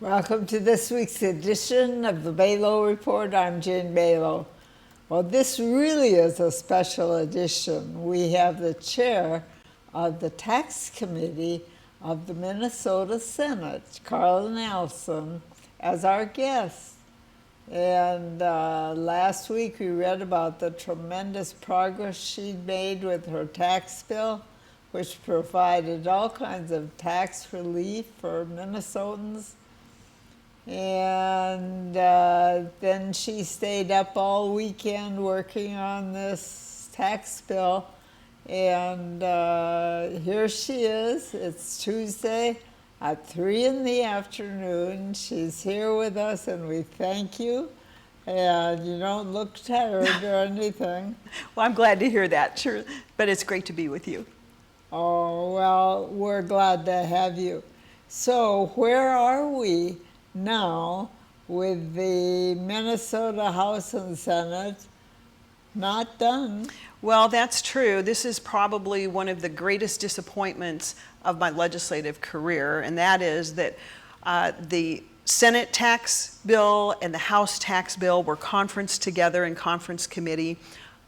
Welcome to this week's edition of the Belau Report. I'm Jane Belau. Well, this really is a special edition. We have the chair of the Tax Committee of the Minnesota Senate, Carla, as our guest. And last week we read about the tremendous progress she'd made with her tax bill, which provided all kinds of tax relief for Minnesotans. And then she stayed up all weekend working on this tax bill. And here she is. It's Tuesday at 3 in the afternoon. She's here with us, and we thank you. And you don't look tired or anything. Well, I'm glad to hear that, sure. But it's great to be with you. Oh, well, we're glad to have you. So where are we now with the Minnesota House and Senate not done? Well, that's true. This is probably one of the greatest disappointments of my legislative career, and that is that the Senate tax bill and the House tax bill were conferenced together in conference committee,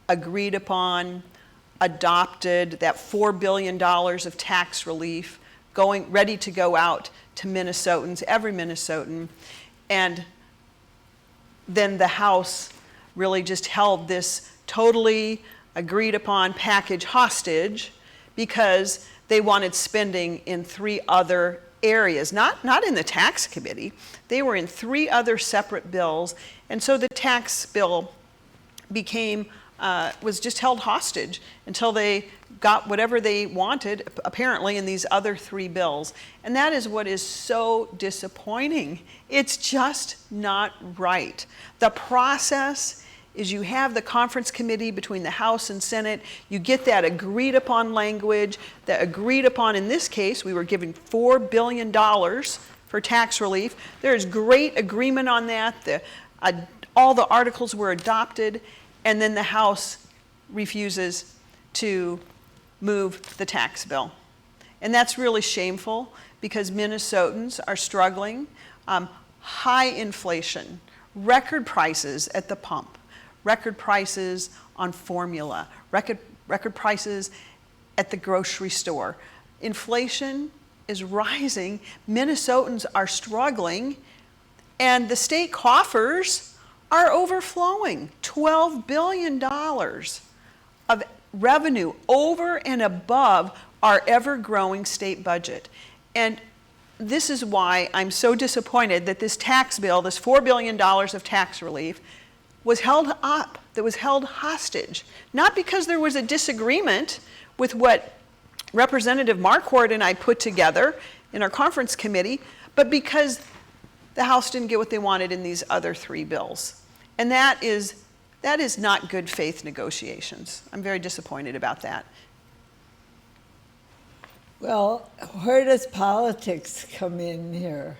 agreed upon, adopted, that $4 billion of tax relief ready to go out to Minnesotans, every Minnesotan. And then the House really just held this totally agreed upon package hostage because they wanted spending in 3 other areas, not in the tax committee. They were in 3 other separate bills. And so the tax bill was just held hostage until they got whatever they wanted, apparently, in these other 3 bills. And that is what is so disappointing. It's just not right. The process is you have the conference committee between the House and Senate. You get that agreed upon language, that agreed upon, in this case, we were given $4 billion for tax relief. There's great agreement on that. All the articles were adopted. And then the House refuses to move the tax bill. And that's really shameful because Minnesotans are struggling. High inflation, record prices at the pump, record prices on formula, record prices at the grocery store. Inflation is rising. Minnesotans are struggling, and the state coffers are overflowing. $12 billion of revenue over and above our ever-growing state budget. And this is why I'm so disappointed that this tax bill, this $4 billion of tax relief, was held up, that was held hostage. Not because there was a disagreement with what Representative Marquardt and I put together in our conference committee, but because the House didn't get what they wanted in these other 3 bills. And that is not good faith negotiations. I'm very disappointed about that. Well, where does politics come in here?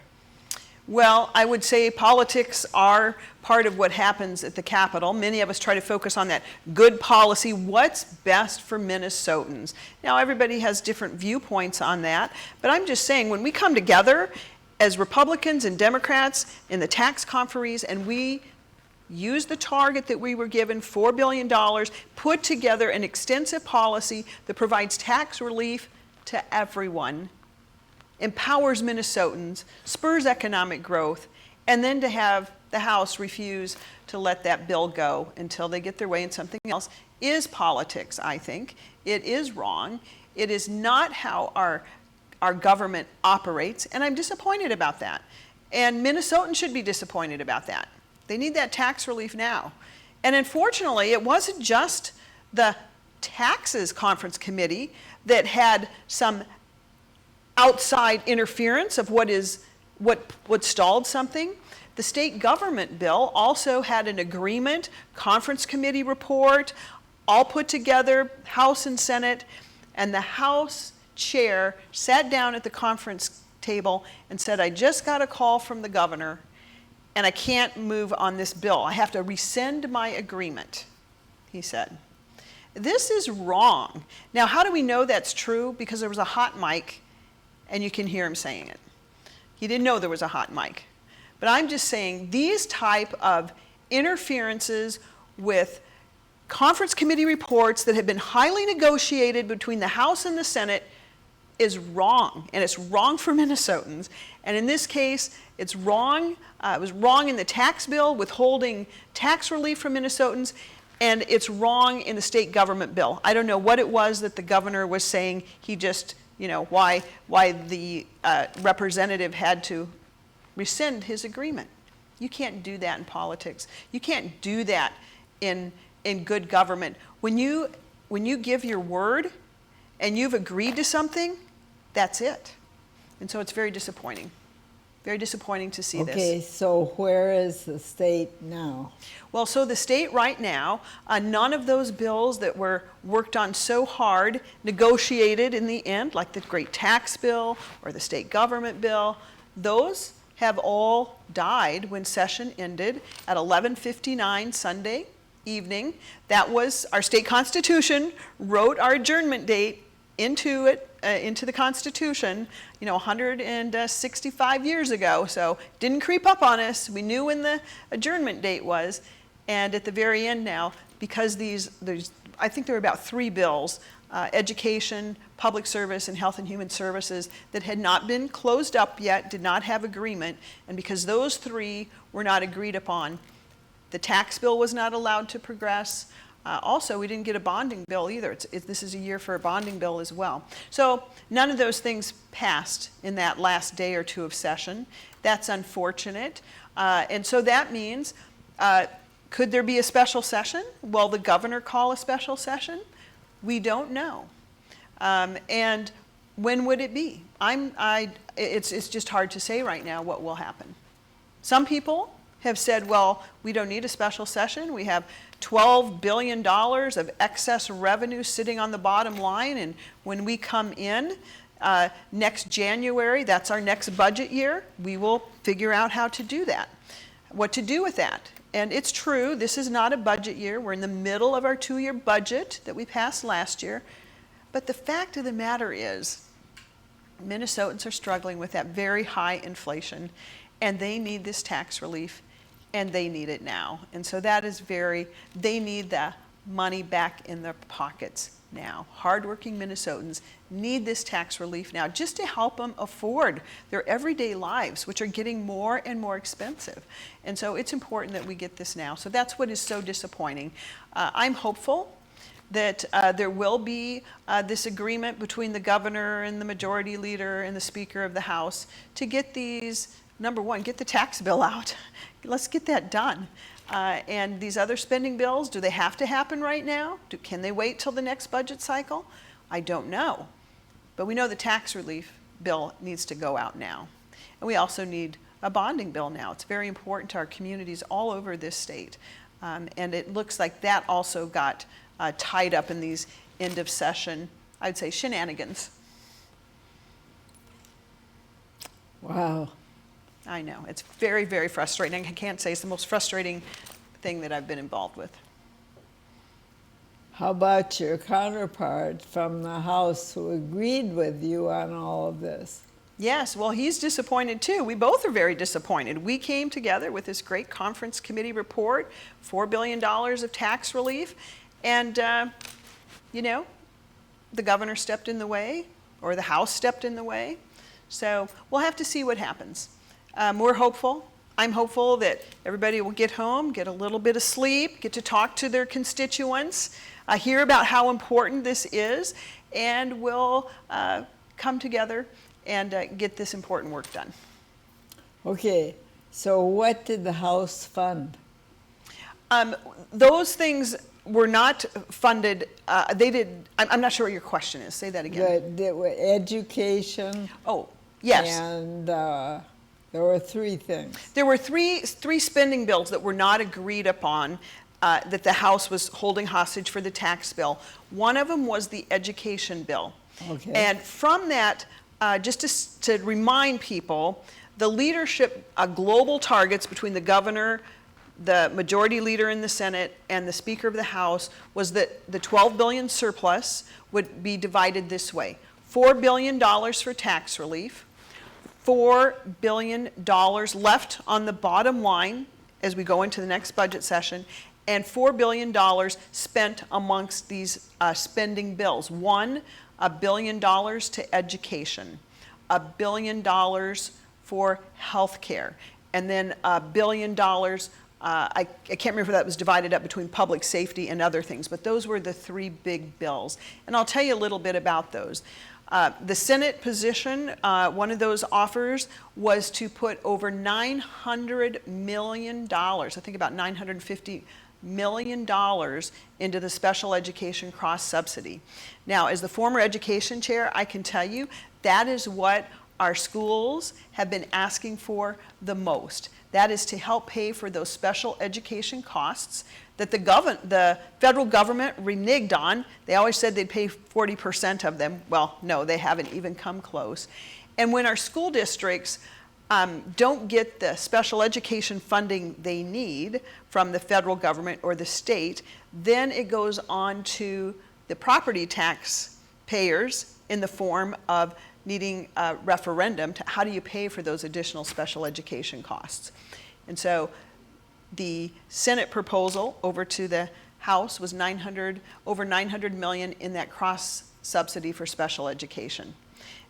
Well, I would say politics are part of what happens at the Capitol. Many of us try to focus on that good policy, what's best for Minnesotans. Now, everybody has different viewpoints on that, but I'm just saying when we come together as Republicans and Democrats in the tax conferees and we use the target that we were given, $4 billion, put together an extensive policy that provides tax relief to everyone, empowers Minnesotans, spurs economic growth, and then to have the House refuse to let that bill go until they get their way in something else is politics, I think. It is wrong. It is not how our government operates, and I'm disappointed about that. And Minnesotans should be disappointed about that. They need that tax relief now. And unfortunately, it wasn't just the taxes conference committee that had some outside interference of what stalled something. The state government bill also had an agreement, conference committee report, all put together, House and Senate, and the House chair sat down at the conference table and said, I just got a call from the governor and I can't move on this bill. I have to rescind my agreement, he said. This is wrong. Now, how do we know that's true? Because there was a hot mic and you can hear him saying it. He didn't know there was a hot mic. But I'm just saying these type of interferences with conference committee reports that have been highly negotiated between the House and the Senate is wrong, and it's wrong for Minnesotans. And in this case, it's wrong. It was wrong in the tax bill, withholding tax relief from Minnesotans, and it's wrong in the state government bill. I don't know what it was that the governor was saying. He just, why the representative had to rescind his agreement. You can't do that in politics. You can't do that in good government. When you give your word and you've agreed to something, that's it. And so it's very disappointing. Very disappointing to see this. Okay, so where is the state now? Well, so the state right now, none of those bills that were worked on so hard, negotiated in the end, like the great tax bill or the state government bill, those have all died when session ended at 11:59 Sunday evening. That was our state constitution, wrote our adjournment date into the Constitution, 165 years ago. So didn't creep up on us. We knew when the adjournment date was. And at the very end now, because I think there were about 3 bills, education, public service, and health and human services, that had not been closed up yet, did not have agreement. And because those 3 were not agreed upon, the tax bill was not allowed to progress. Also, we didn't get a bonding bill either. This is a year for a bonding bill as well. So none of those things passed in that last day or 2 of session. That's unfortunate. And so that means, could there be a special session? Will the governor call a special session? We don't know. And when would it be? It's just hard to say right now what will happen. Some people have said, well, we don't need a special session. We have $12 billion of excess revenue sitting on the bottom line, and when we come in next January, that's our next budget year, we will figure out how to do that, what to do with that. And it's true, this is not a budget year. We're in the middle of our 2-year budget that we passed last year. But the fact of the matter is, Minnesotans are struggling with that very high inflation, and they need this tax relief. And they need it now. And so that is they need the money back in their pockets now. Hardworking Minnesotans need this tax relief now just to help them afford their everyday lives, which are getting more and more expensive. And so it's important that we get this now. So that's what is so disappointing. I'm hopeful that there will be this agreement between the governor and the majority leader and the Speaker of the House to get these, number one, get the tax bill out. Let's get that done. And these other spending bills, do they have to happen right now? Can they wait till the next budget cycle? I don't know. But we know the tax relief bill needs to go out now. And we also need a bonding bill now. It's very important to our communities all over this state. And it looks like that also got tied up in these end of session, I would say, shenanigans. Wow. I know. It's very, very frustrating. I can't say it's the most frustrating thing that I've been involved with. How about your counterpart from the House who agreed with you on all of this? Yes, well, he's disappointed too. We both are very disappointed. We came together with this great conference committee report, $4 billion of tax relief, and, the governor stepped in the way, or the House stepped in the way. So we'll have to see what happens. We're hopeful. I'm hopeful that everybody will get home, get a little bit of sleep, get to talk to their constituents, hear about how important this is, and we'll come together and get this important work done. Okay, so what did the House fund? Those things were not funded. They did. I'm not sure what your question is. Say that again. The education. Oh, yes. And there were 3 things. There were three spending bills that were not agreed upon that the House was holding hostage for the tax bill. One of them was the education bill. Okay. And from that, just to remind people, the leadership global targets between the governor, the majority leader in the Senate, and the Speaker of the House was that the $12 billion surplus would be divided this way: $4 billion for tax relief, $4 billion left on the bottom line as we go into the next budget session, and $4 billion spent amongst these spending bills. $1 billion to education, $1 billion for health care, and then $1 billion, I can't remember if that was divided up between public safety and other things, but those were the three big bills. And I'll tell you a little bit about those. The Senate position, one of those offers was to put over $900 million, I think about $950 million into the special education cross subsidy. Now, as the former education chair, I can tell you that is what our schools have been asking for the most. That is to help pay for those special education costs that the federal government reneged on. They always said they'd pay 40% of them. Well, no, they haven't even come close. And when our school districts don't get the special education funding they need from the federal government or the state, then it goes on to the property tax payers in the form of needing a referendum to how do you pay for those additional special education costs. And so the Senate proposal over to the House was over $900 million in that cross subsidy for special education.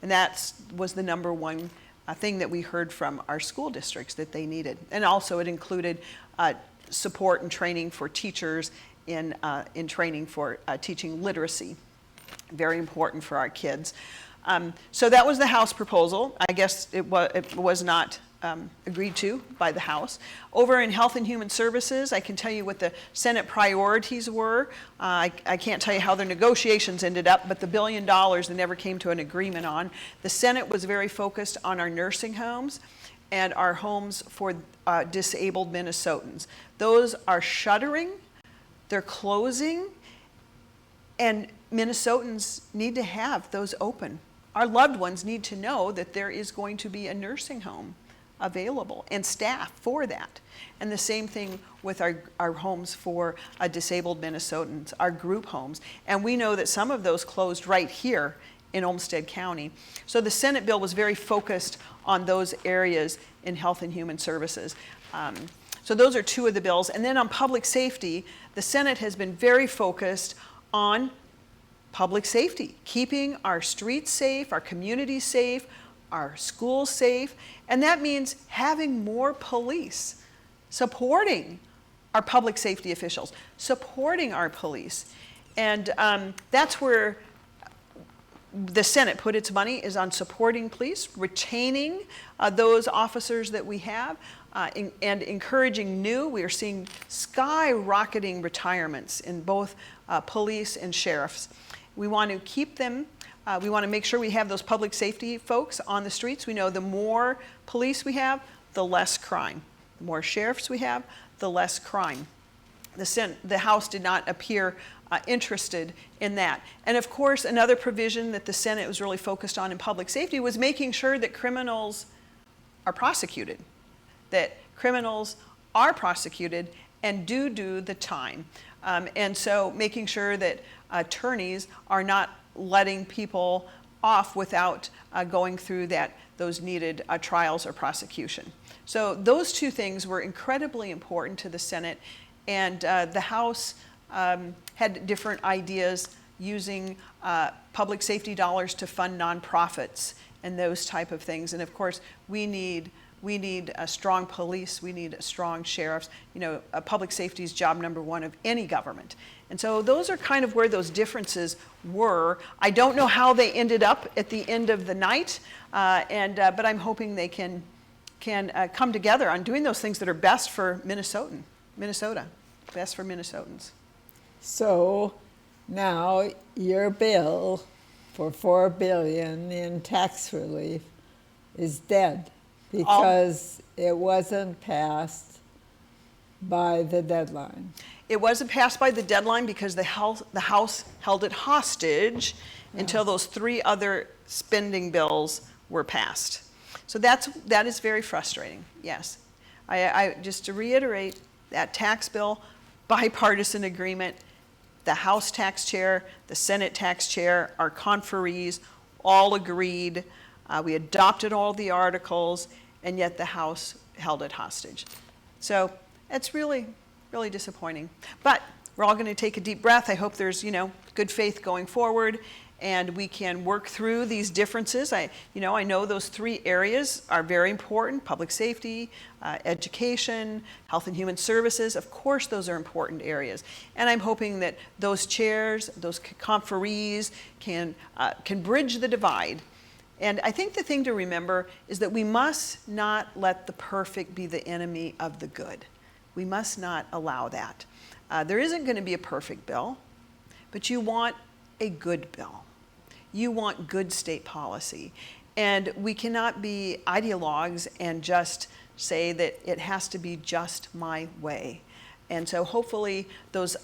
And that was the number one thing that we heard from our school districts that they needed. And also it included support and training for teachers in training for teaching literacy. Very important for our kids. So that was the House proposal. I guess it was not agreed to by the House. Over in Health and Human Services, I can tell you what the Senate priorities were. I can't tell you how their negotiations ended up, but the $1 billion they never came to an agreement on. The Senate was very focused on our nursing homes and our homes for disabled Minnesotans. Those are shuttering, they're closing, and Minnesotans need to have those open. Our loved ones need to know that there is going to be a nursing home available and staff for that. And the same thing with our homes for disabled Minnesotans, our group homes. And we know that some of those closed right here in Olmsted County. So the Senate bill was very focused on those areas in Health and Human Services. So those are two of the bills. And then on public safety, the Senate has been very focused on public safety, keeping our streets safe, our communities safe, our schools safe, and that means having more police supporting our public safety officials, supporting our police. And that's where the Senate put its money, is on supporting police, retaining those officers that we have, and encouraging new. We are seeing skyrocketing retirements in both police and sheriffs. We want to keep them. We want to make sure we have those public safety folks on the streets. We know the more police we have, the less crime. The more sheriffs we have, the less crime. The House did not appear interested in that. And of course, another provision that the Senate was really focused on in public safety was making sure that criminals are prosecuted, that criminals are prosecuted and do the time. And so making sure that attorneys are not letting people off without going through those needed trials or prosecution. So those two things were incredibly important to the Senate, and the House had different ideas using public safety dollars to fund nonprofits and those type of things. And of course, we need a strong police, we need strong sheriffs. You know, public safety is job number one of any government. And so those are kind of where those differences were. I don't know how they ended up at the end of the night, but I'm hoping they can come together on doing those things that are best for Minnesota, best for Minnesotans. So now your bill for $4 billion in tax relief is dead because it wasn't passed by the deadline. It wasn't passed by the deadline because the House held it hostage until those three other spending bills were passed. So that is very frustrating, yes. I just to reiterate, that tax bill, bipartisan agreement, the House tax chair, the Senate tax chair, our conferees all agreed We adopted all the articles, and yet the House held it hostage. So it's really, really disappointing. But we're all going to take a deep breath. I hope there's, good faith going forward, and we can work through these differences. I know those three areas are very important: public safety, education, health and human services. Of course, those are important areas. And I'm hoping that those chairs, those conferees can bridge the divide. And I think the thing to remember is that we must not let the perfect be the enemy of the good. We must not allow that. There isn't going to be a perfect bill, but you want a good bill. You want good state policy. And we cannot be ideologues and just say that it has to be just my way. And so hopefully those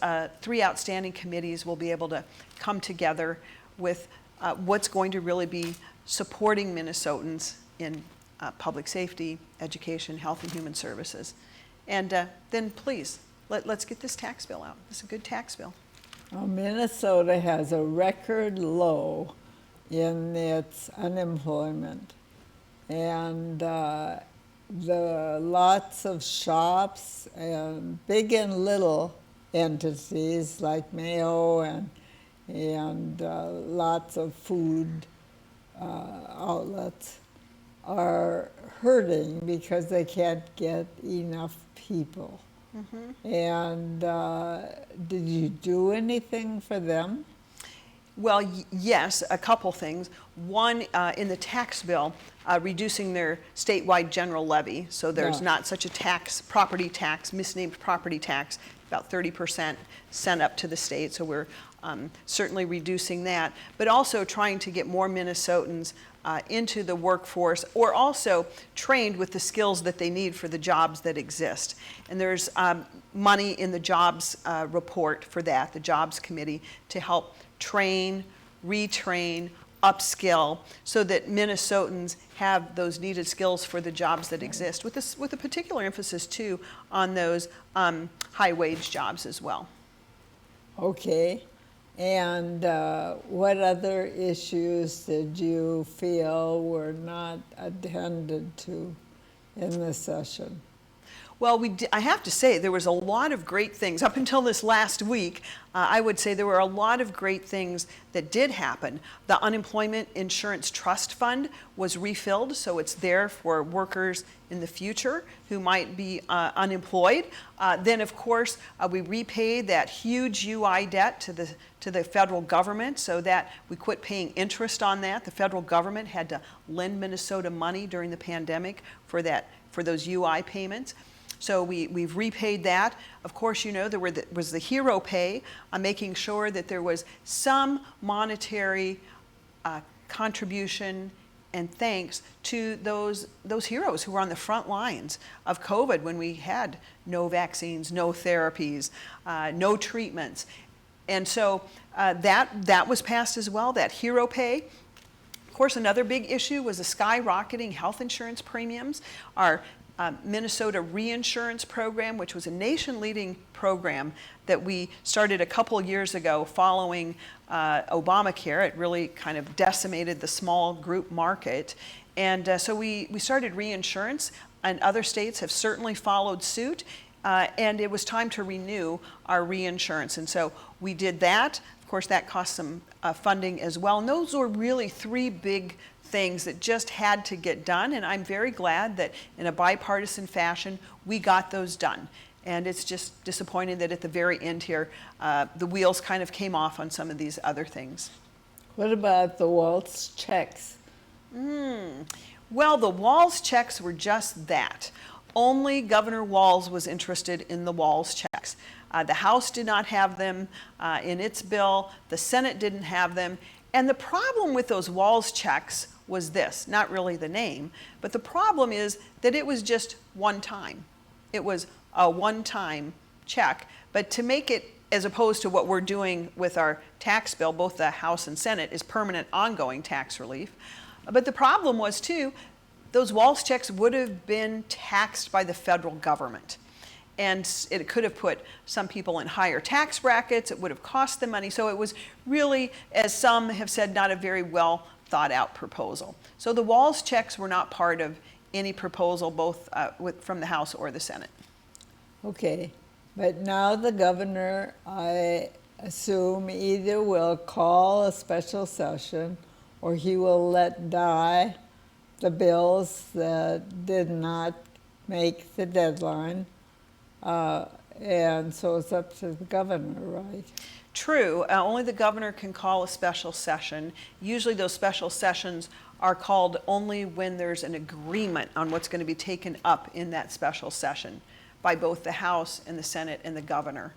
three outstanding committees will be able to come together with what's going to really be supporting Minnesotans in public safety, education, health and human services. And then please, let's get this tax bill out. It's a good tax bill. Well, Minnesota has a record low in its unemployment. And the lots of shops and big and little entities like Mayo and lots of food outlets are hurting because they can't get enough people. Mm-hmm. And did you do anything for them? Well, yes, a couple things. One, in the tax bill, reducing their statewide general levy, so there's not such a tax, property tax, misnamed property tax, about 30% sent up to the state, so we're certainly reducing that, but also trying to get more Minnesotans into the workforce, or also trained with the skills that they need for the jobs that exist. And there's money in the jobs report for that, the jobs committee, to help train, retrain, upskill, so that Minnesotans have those needed skills for the jobs that exist, with a particular emphasis too on those high wage jobs as well. Okay. And what other issues did you feel were not attended to in the session? Well, I have to say there was a lot of great things. Up until this last week, I would say there were a lot of great things that did happen. The Unemployment Insurance Trust Fund was refilled, so it's there for workers in the future who might be unemployed. Then, of course, we repaid that huge UI debt to the federal government, so that we quit paying interest on that. The federal government had to lend Minnesota money during the pandemic for those UI payments. So we've repaid that. Of course, there was the hero pay, making sure that there was some monetary contribution and thanks to those heroes who were on the front lines of COVID when we had no vaccines, no therapies, no treatments. And so that was passed as well, that hero pay. Of course, another big issue was the skyrocketing health insurance premiums. Our Minnesota reinsurance program, which was a nation-leading program that we started a couple years ago following Obamacare. It really kind of decimated the small group market. And so we started reinsurance, and other states have certainly followed suit. And it was time to renew our reinsurance. And so we did that. Of course, that cost some funding as well. And those were really three big things that just had to get done, and I'm very glad that in a bipartisan fashion we got those done. And it's just disappointing that at the very end here the wheels kind of came off on some of these other things. What about the Waltz checks? Well, the Walz checks were just that. Only Governor Walz was interested in the Walz checks. The House did not have them in its bill. The Senate didn't have them. And the problem with those Walz checks was this, not really the name, but the problem is that it was just one time. It was a one-time check. But to make it, as opposed to what we're doing with our tax bill, both the House and Senate, is permanent ongoing tax relief. But the problem was too, those Walz checks would have been taxed by the federal government. And it could have put some people in higher tax brackets. It would have cost them money. So it was really, as some have said, not a very well thought out proposal. So the walls checks were not part of any proposal, both from the House or the Senate. Okay, but now the governor, I assume, either will call a special session or he will let die the bills that did not make the deadline. And so it's up to the governor, right? True, only the governor can call a special session. Usually those special sessions are called only when there's an agreement on what's going to be taken up in that special session by both the House and the Senate and the governor.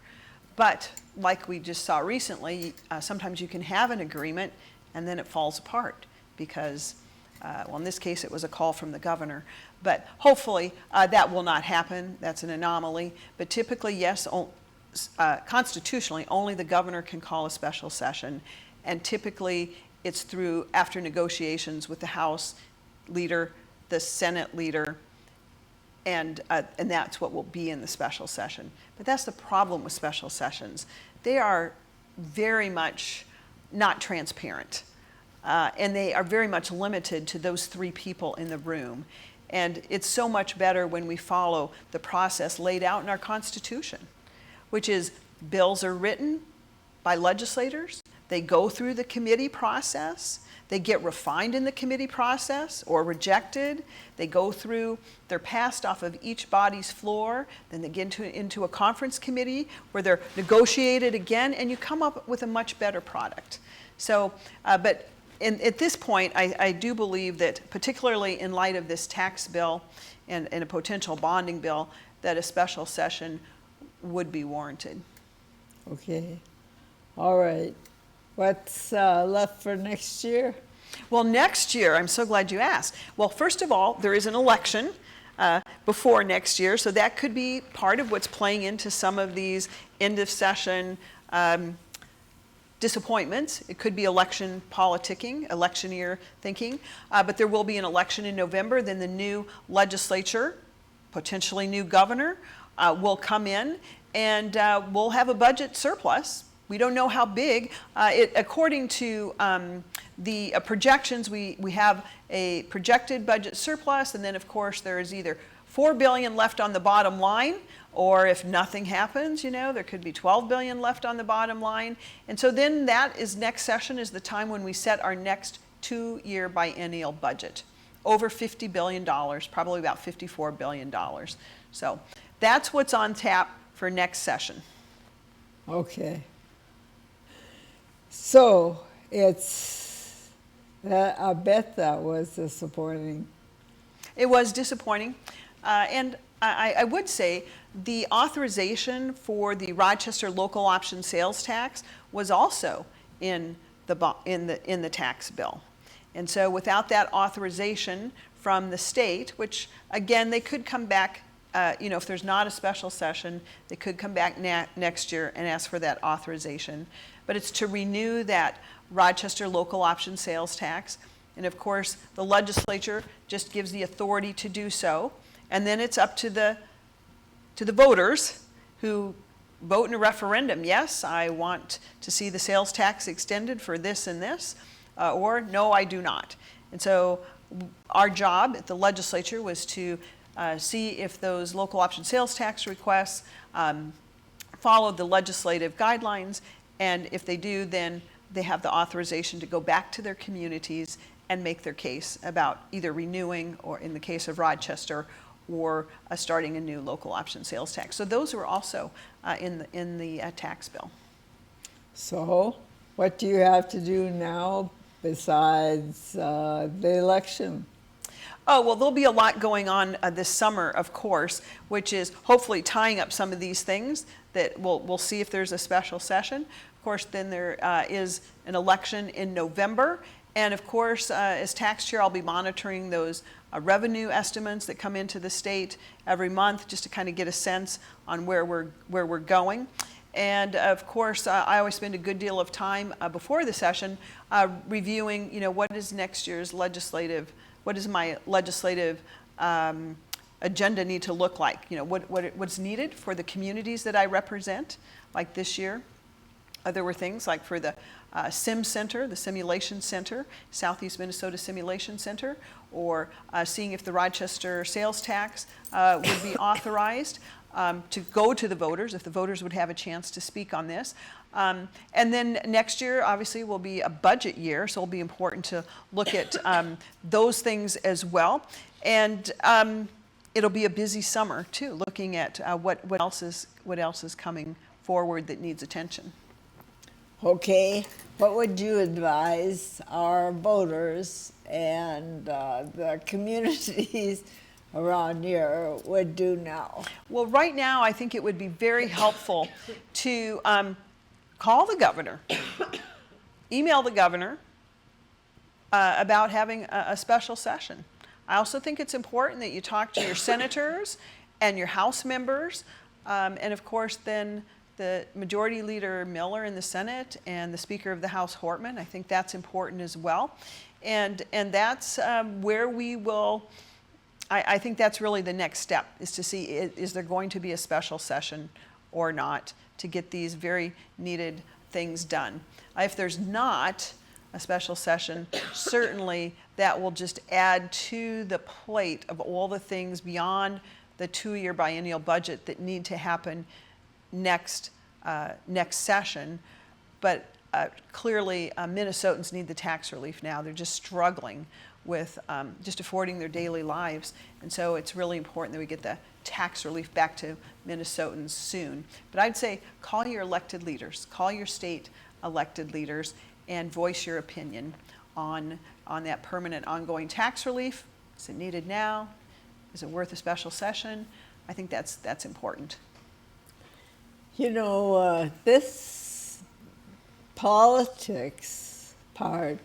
But like we just saw recently, sometimes you can have an agreement and then it falls apart because, well, in this case, it was a call from the governor. But hopefully that will not happen. That's an anomaly. But typically, yes, constitutionally, only the governor can call a special session. And typically, it's through after negotiations with the House leader, the Senate leader, and that's what will be in the special session. But that's the problem with special sessions. They are very much not transparent. And they are very much limited to those three people in the room. And it's so much better when we follow the process laid out in our Constitution, which is bills are written by legislators, they go through the committee process, they get refined in the committee process or rejected, they go through, they're passed off of each body's floor, then they get into a conference committee where they're negotiated again, and you come up with a much better product. So, but at this point, I do believe that, particularly in light of this tax bill and a potential bonding bill, that a special session would be warranted. Okay, all right. What's left for next year? Well, next year, I'm so glad you asked. Well, first of all, there is an election before next year, so that could be part of what's playing into some of these end of session disappointments. It could be election politicking, election year thinking, but there will be an election in November. Then the new legislature, potentially new governor, will come in, and we'll have a budget surplus. We don't know how big. According to the projections, we have a projected budget surplus, and then of course there is either $4 billion left on the bottom line, or if nothing happens, there could be $12 billion left on the bottom line. And so then next session is the time when we set our next 2-year biennial budget. Over $50 billion, probably about $54 billion. So that's what's on tap for next session. Okay. So I bet that was disappointing. It was disappointing. And I would say the authorization for the Rochester local option sales tax was also in the tax bill. And so without that authorization from the state, which again, they could come back, if there's not a special session, they could come back next year and ask for that authorization. But it's to renew that Rochester local option sales tax. And of course, the legislature just gives the authority to do so. And then it's up to the voters who vote in a referendum. Yes, I want to see the sales tax extended for this and this, or no, I do not. And so our job at the legislature was to see if those local option sales tax requests followed the legislative guidelines, and if they do, then they have the authorization to go back to their communities and make their case about either renewing, or in the case of Rochester, or starting a new local option sales tax. So those were also in the tax bill. So what do you have to do now besides the election? Oh, well, there'll be a lot going on this summer, of course, which is hopefully tying up some of these things that we'll see if there's a special session. Of course, then there is an election in November. And of course, as tax chair, I'll be monitoring those revenue estimates that come into the state every month, just to kind of get a sense on where we're going. And of course, I always spend a good deal of time before the session reviewing, what is next year's what does my legislative agenda need to look like? What's needed for the communities that I represent, like this year. There were things like for the Sim Center, the Simulation Center, Southeast Minnesota Simulation Center, or seeing if the Rochester sales tax would be authorized to go to the voters, if the voters would have a chance to speak on this. And then next year, obviously, will be a budget year, so it'll be important to look at those things as well. And it'll be a busy summer, too, looking at what else is coming forward that needs attention. Okay, what would you advise our voters and the communities around here would do now? Well, right now, I think it would be very helpful to call the governor, email the governor about having a special session. I also think it's important that you talk to your senators and your House members, and of course then the Majority Leader Miller in the Senate and the Speaker of the House Hortman. I think that's important as well. And that's where we will, I think that's really the next step, is to see, is there going to be a special session or not to get these very needed things done. If there's not a special session, certainly that will just add to the plate of all the things beyond the 2-year biennial budget that need to happen next session. But clearly, Minnesotans need the tax relief now. They're just struggling with just affording their daily lives. And so it's really important that we get the tax relief back to Minnesotans soon. But I'd say call your elected leaders, call your state elected leaders, and voice your opinion on that permanent ongoing tax relief. Is it needed now? Is it worth a special session? I think that's important. You know, this politics part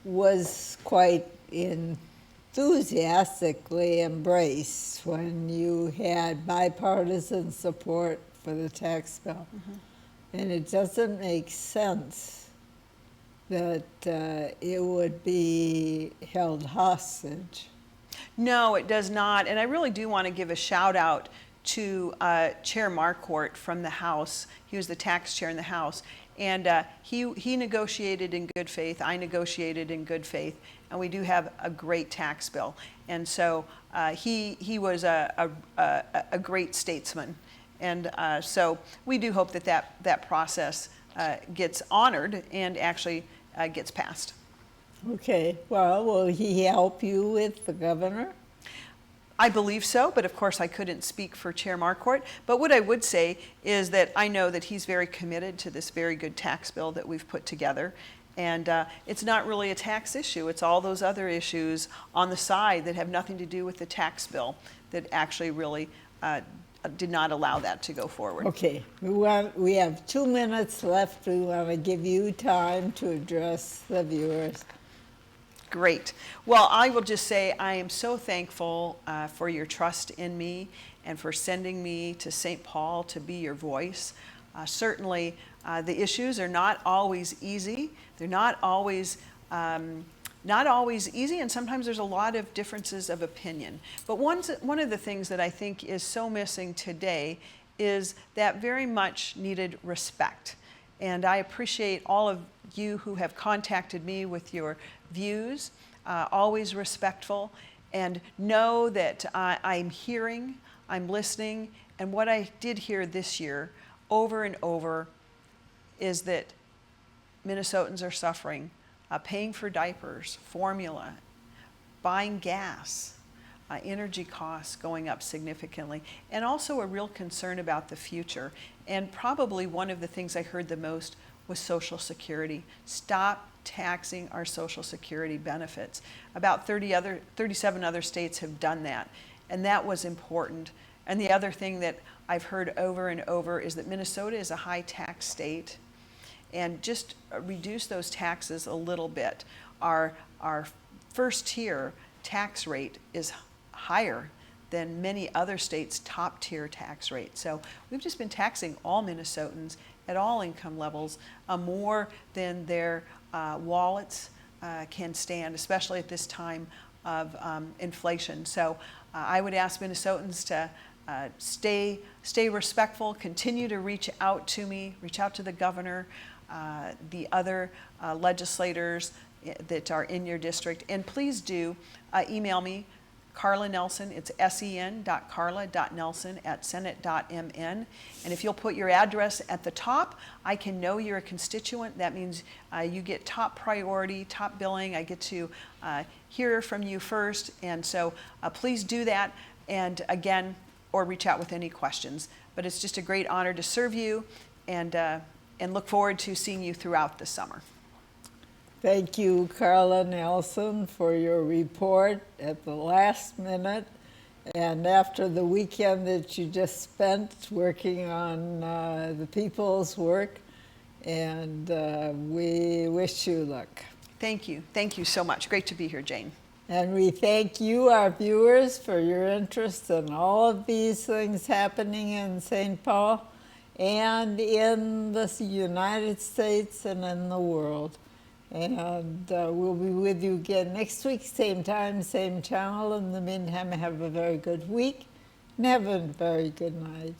was quite enthusiastically embraced when you had bipartisan support for the tax bill. Mm-hmm. And it doesn't make sense that it would be held hostage. No, it does not. And I really do want to give a shout out to Chair Marquardt from the House. He was the tax chair in the House. And he negotiated in good faith. I negotiated in good faith. And we do have a great tax bill. And so he was a great statesman. And so we do hope that process gets honored and actually gets passed. Okay. Well, will he help you with the governor? I believe so, but of course I couldn't speak for Chair Marquardt. But what I would say is that I know that he's very committed to this very good tax bill that we've put together. And it's not really a tax issue. It's all those other issues on the side that have nothing to do with the tax bill that actually really did not allow that to go forward. Okay, we have 2 minutes left. We want to give you time to address the viewers. Great. Well, I will just say I am so thankful for your trust in me and for sending me to St. Paul to be your voice. Certainly, the issues are not always easy. They're not always easy, and sometimes there's a lot of differences of opinion. But one of the things that I think is so missing today is that very much needed respect. And I appreciate all of you who have contacted me with your views, always respectful, and know that I'm hearing, I'm listening, and what I did hear this year over and over is that Minnesotans are suffering, paying for diapers, formula, buying gas, energy costs going up significantly, and also a real concern about the future. And probably one of the things I heard the most was Social Security. Stop taxing our Social Security benefits. About 37 other states have done that, and that was important. And the other thing that I've heard over and over is that Minnesota is a high tax state, and just reduce those taxes a little bit. Our first tier tax rate is higher than many other states' top tier tax rate. So we've just been taxing all Minnesotans at all income levels more than their wallets can stand, especially at this time of inflation. So I would ask Minnesotans to stay respectful, continue to reach out to me, reach out to the governor. the other legislators that are in your district. And please do email me, Carla Nelson. It's sen.carla.nelson@senate.mn. And if you'll put your address at the top, I can know you're a constituent. That means you get top priority, top billing. I get to hear from you first. And so please do that. And again, or reach out with any questions. But it's just a great honor to serve you, and look forward to seeing you throughout the summer. Thank you, Carla Nelson, for your report at the last minute and after the weekend that you just spent working on the people's work. And we wish you luck. Thank you. Thank you so much. Great to be here, Jane. And we thank you, our viewers, for your interest in all of these things happening in St. Paul and in the United States and in the world. And we'll be with you again next week, same time, same channel. In the meantime, have a very good week and have a very good night.